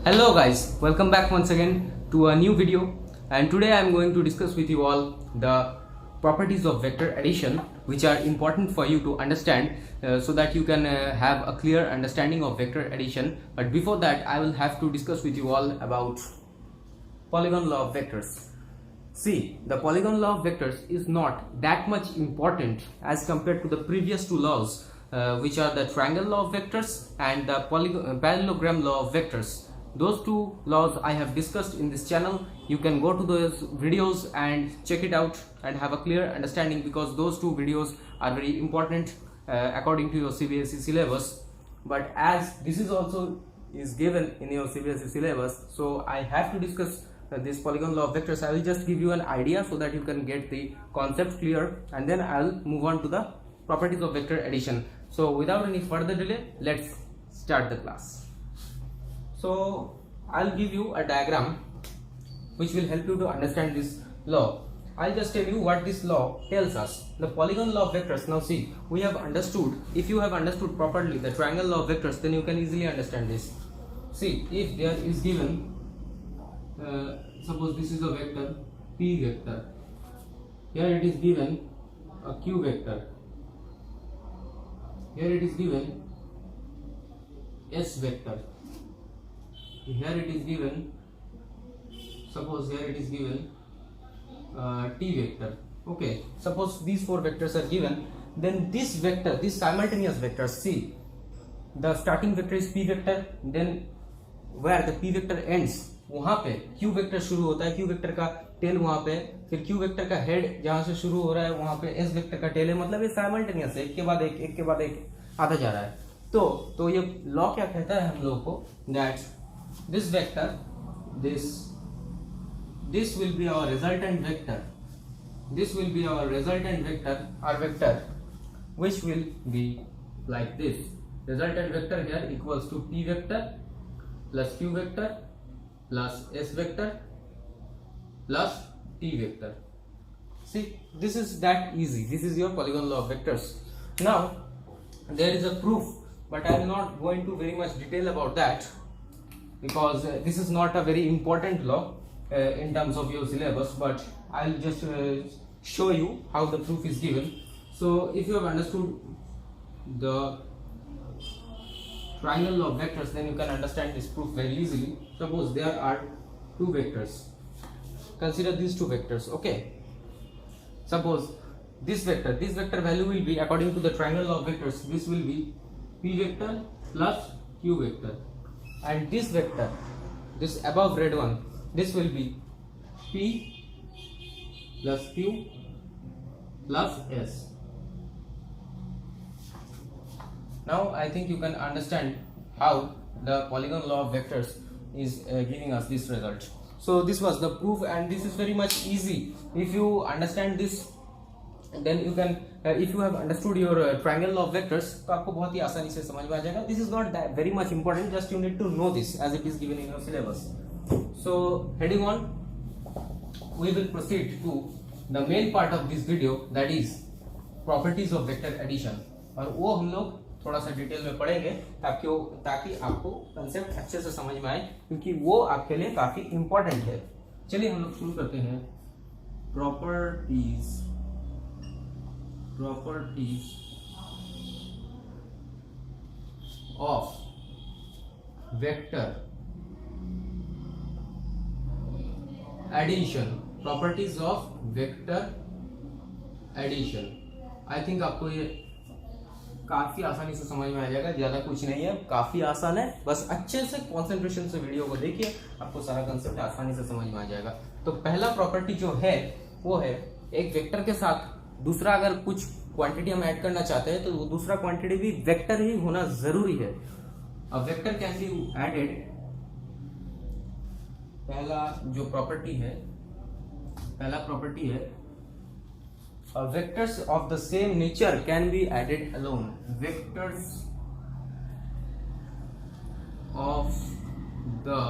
Hello guys, welcome back once again to a new video, and today I am going to discuss with you all the properties of vector addition which are important for you to understand so that you can have a clear understanding of vector addition. But before that I will have to discuss with you all about polygon law of vectors. See, the polygon law of vectors is not that much important as compared to the previous two laws which are the triangle law of vectors and the parallelogram law of vectors. Those two laws I have discussed in this channel. You can go to those videos and check it out and have a clear understanding, because those two videos are very important according to your CBSE syllabus. But as this is also is given in your CBSE syllabus, so I have to discuss this polygon law of vectors. I will just give you an idea so that you can get the concept clear, and then I'll move on to the properties of vector addition. So without any further delay, let's start the class. So I'll give you a diagram which will help you to understand this law. I'll just tell you what this law tells us. The polygon law of vectors. Now see, we have understood, if you have understood properly the triangle law of vectors, then you can easily understand this. See, if there is given suppose this is a vector P vector, here it is given a Q vector, here it is given S vector, here it is given, suppose here it is given T vector. Okay, suppose these four vectors are given, then this vector, these simultaneous vectors, see, the starting vector is P vector, then where the P vector ends वहां पे Q vector शुरू होता है, Q vector का tell वहां पे, फिर Q vector का हेड जहां से शुरू हो रहा है वहां पे S वेक्टर का टेल है. मतलब ये साइमल्टेनियस है, एक के बाद एक आता जा रहा है. तो ये लॉ क्या कहता है हम लोगों को, that this vector, this will be our resultant vector, this will be our resultant vector, our vector which will be like this. Resultant vector here equals to P vector plus Q vector plus S vector plus T vector. See, this is that easy. This is your polygon law of vectors. Now there is a proof, but I am not going to very much detail about that, because this is not a very important law in terms of your syllabus, but I'll just show you how the proof is given. So if you have understood the triangle law of vectors, then you can understand this proof very easily. Suppose there are two vectors, consider these two vectors. Okay, suppose this vector value will be, according to the triangle law of vectors, this will be P vector plus Q vector, and this vector, this above red one, this will be P plus Q plus S. Now I think you can understand how the polygon law of vectors is giving us this result. So this was the proof, and this is very much easy. If you understand this, then you can if you have understood your triangle law of vectors, तो आपको बहुत ही आसानी से समझ में आ जाएगा. This is not that very much important, just you need to know this as it is given in your syllabus. So heading on, we will proceed to the main part of this video, that is properties of vector addition, और वो हम लोग थोड़ा सा detail में पढ़ेंगे ताकि आपको कंसेप्ट अच्छे से समझ में आए, क्योंकि वो आपके लिए काफी इंपॉर्टेंट है. चलिए हम लोग शुरू करते हैं. Properties of vector addition. Properties of vector addition. I think आपको ये काफी आसानी से समझ में आ जाएगा, ज्यादा कुछ नहीं है, काफी आसान है. बस अच्छे से कंसंट्रेशन से वीडियो को देखिए, आपको सारा कंसेप्ट आसानी से समझ में आ जाएगा. तो पहला प्रॉपर्टी जो है वो है, एक वेक्टर के साथ दूसरा अगर कुछ क्वांटिटी हम ऐड करना चाहते हैं तो वो दूसरा क्वांटिटी भी वेक्टर ही होना जरूरी है. अब वेक्टर कैन बी एडेड. पहला प्रॉपर्टी है vectors of the same nature can be added alone. Vectors of the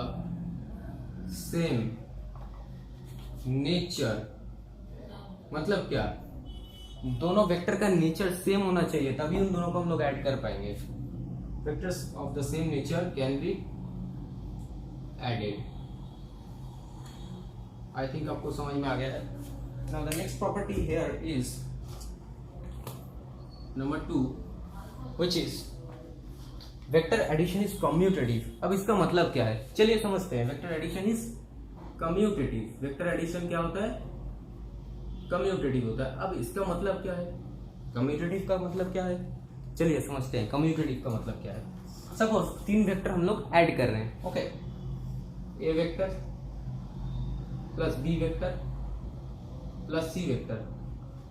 same nature मतलब क्या, दोनों वेक्टर का नेचर सेम होना चाहिए, तभी उन दोनों को हम लोग ऐड कर पाएंगे. Vectors of the same nature can be added. I think आपको समझ में आ गया है। Now the next property here is number 2 which is vector addition is commutative. अब इसका मतलब क्या है, चलिए समझते हैं। Vector addition is commutative. Vector addition क्या होता है, कम्यूटेटिव होता है। अब इसका मतलब क्या है, कम्यूटेटिव का मतलब क्या है, चलिए समझते हैं कम्यूटेटिव का मतलब क्या है। सपोज 3 वेक्टर हम लोग ऐड कर रहे हैं, okay, a vector plus b vector plus c vector.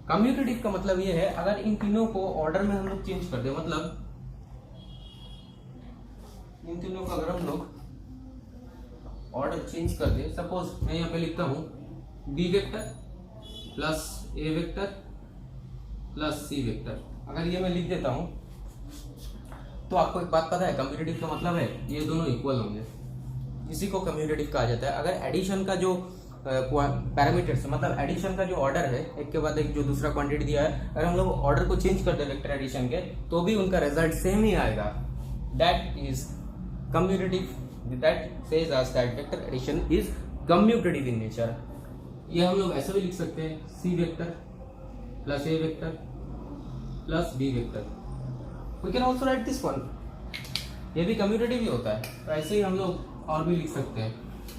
Commutative का मतलब ये है अगर इन तीनों को ऑर्डर में हम लोग चेंज कर दे, मतलब इन तीनों का अगर हम लोग ऑर्डर चेंज कर दे, सपोज मैं यहाँ पे लिखता हूं B vector plus a vector plus c vector. अगर ये मैं लिख देता हूं तो आपको एक बात पता है, कम्यूटेटिव का मतलब है ये दोनों इक्वल होंगे, इसी को कम्यूटेटिव कहा जाता है। अगर एडिशन का जो पैरामीटर्स, मतलब एडिशन का जो ऑर्डर है, एक के बाद एक जो दूसरा क्वांटिटी दिया है, अगर हम लोग ऑर्डर को चेंज कर दे वेक्टर एडिशन के, तो भी उनका रिजल्ट सेम ही आएगा। That is commutative, that says us that vector addition is commutative in nature. ये हम लोग ऐसे भी लिख सकते हैं, c vector plus a vector plus b vector. We can also write this one, ये भी कम्यूटेटिव ही होता है। तो ऐसे ही हम लोग और भी लिख सकते हैं,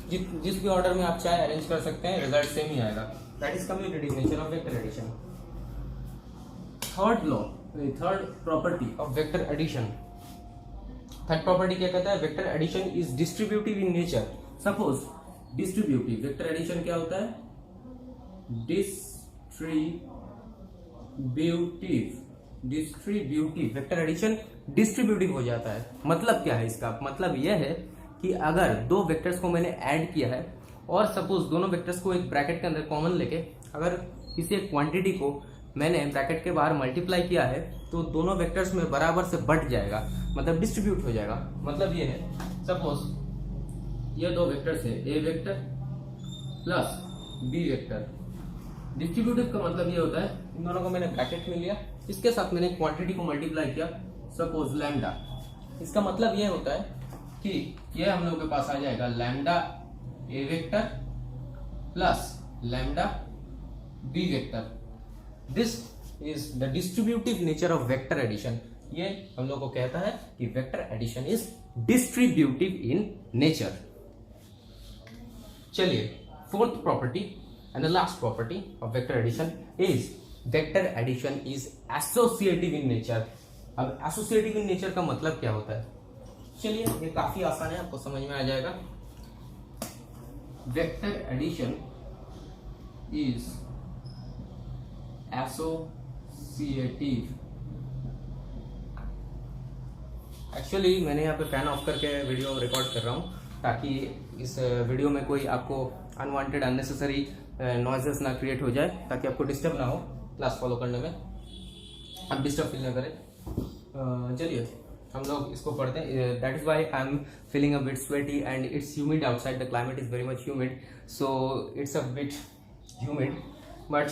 जिस भी ऑर्डर में आप चाहे अरेंज कर सकते हैं, रिजल्ट सेम ही आएगा। That is commutative nature of vector addition. Third law, third property of vector addition, third property क्या कहता है, vector addition is distributive in nature. Suppose distributive vector addition क्या होता है, डिस्ट्रीब्यूटिव वेक्टर एडिशन डिस्ट्रीब्यूटिव हो जाता है। मतलब क्या है इसका, मतलब यह है कि अगर दो वेक्टर्स को मैंने ऐड किया है और सपोज दोनों वेक्टर्स को एक ब्रैकेट के अंदर कॉमन लेके अगर किसी एक क्वांटिटी को मैंने ब्रैकेट के बाहर मल्टीप्लाई किया है, तो दोनों वेक्टर्स में बराबर से बट जाएगा, मतलब डिस्ट्रीब्यूट हो जाएगा। मतलब ये है, सपोज ये दो वेक्टर्स है, a vector plus b vector. Distributive का मतलब ये होता है इन दोनों को मैंने ब्रैकेट में लिया, इसके साथ मैंने क्वांटिटी को मल्टीप्लाई किया, सपोज लैम्डा। इसका मतलब ये होता है कि ये हम लोग के पास आ जाएगा lambda a vector plus lambda b vector. This is the distributive nature of vector addition. ये हम लोग को कहता है कि vector addition is distributive in nature. चलिए, fourth property and the last property of vector addition is vector addition is associative in nature. अब associative in nature का मतलब क्या होता है, चलिए ये काफी आसान है, आपको समझ में आ जाएगा। Vector addition is associative. Actually मैंने यहाँ पे फैन ऑफ करके वीडियो रिकॉर्ड कर रहा हूँ ताकि इस वीडियो में कोई आपको अनवांटेड अननेसेसरी नॉइजेस ना क्रिएट हो जाए, ताकि आपको डिस्टर्ब ना हो क्लास फॉलो करने में, आप डिस्टर्ब फील ना करें। चलिए हम लोग इसको पढ़ते हैं। That is why I am feeling a bit sweaty and it's humid outside, the climate is very much humid, so it's a bit humid, but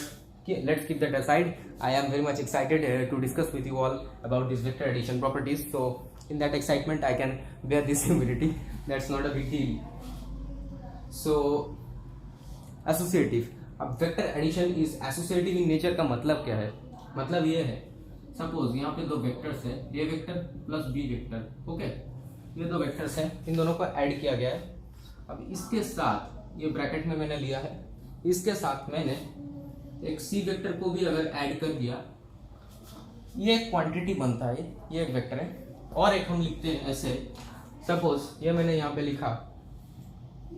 let's keep that aside. I am very much excited to discuss with you all about this vector addition properties, so in that excitement I can bear this humidity, that's not a big deal. So associative, अब vector addition is associative in nature का मतलब क्या है, मतलब ये है, suppose यहाँ पे दो वेक्टर्स है, a vector plus b vector, okay, ये दो वेक्टर्स हैं, इन दोनों को ऐड किया गया है। अब इसके साथ ये ब्रैकेट में मैंने लिया है, इसके साथ मैंने एक सी वेक्टर को भी अगर ऐड कर दिया, ये एक क्वांटिटी बनता है, ये एक वेक्टर है। और एक हम लिखते हैं ऐसे, सपोज ये मैंने यहाँ पे लिखा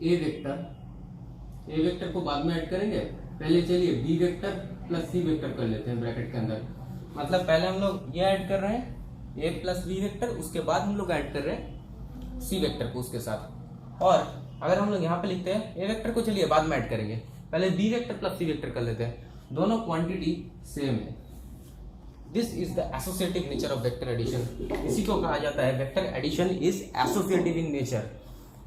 ए वेक्टर को बाद में ऐड करेंगे, पहले चलिए B vector plus c vector कर लेते हैं ब्रैकेट के अंदर। मतलब पहले हम लोग ये ऐड कर रहे हैं ए प्लस बी वेक्टर, उसके बाद हम लोग ऐड कर रहे हैं सी वेक्टर को उसके साथ। और अगर हम लोग यहाँ पे लिखते हैं ए वेक्टर को चलिए बाद में ऐड करेंगे, पहले b vector plus c vector कर लेते हैं, दोनों क्वांटिटी सेम है। This is the associative nature of vector addition. इसी को कहा जाता है vector addition is associative in nature.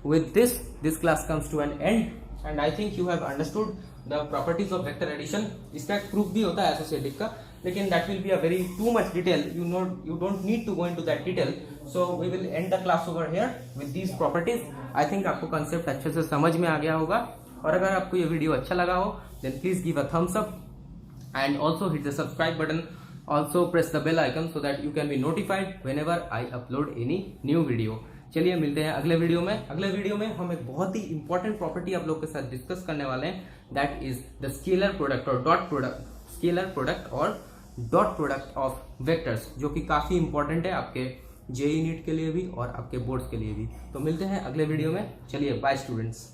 With this class comes to an end and I think you have understood the properties of vector addition. इसका एक proof भी होता है एसोसिएटिव का, लेकिन that will be a very too much detail, you don't need to go into that detail. So we will end the class over here with these properties. I think आपको concept अच्छे से समझ में आ गया होगा, और अगर आपको ये वीडियो अच्छा लगा हो then please give a thumbs up and also hit the subscribe button, also press the bell icon so that you can be notified whenever I upload any new video। चलिए मिलते हैं अगले वीडियो में। अगले video में हम एक बहुत ही इंपॉर्टेंट प्रॉपर्टी आप लोग के साथ डिस्कस करने वाले हैं, that is the scalar product और डॉट प्रोडक्ट, स्केलर प्रोडक्ट और डॉट प्रोडक्ट ऑफ वेक्टर्स, जो कि काफी इंपॉर्टेंट है आपके जेईई नीट के लिए भी और आपके बोर्ड्स के लिए भी। तो मिलते हैं अगले वीडियो में। चलिए बाय स्टूडेंट्स।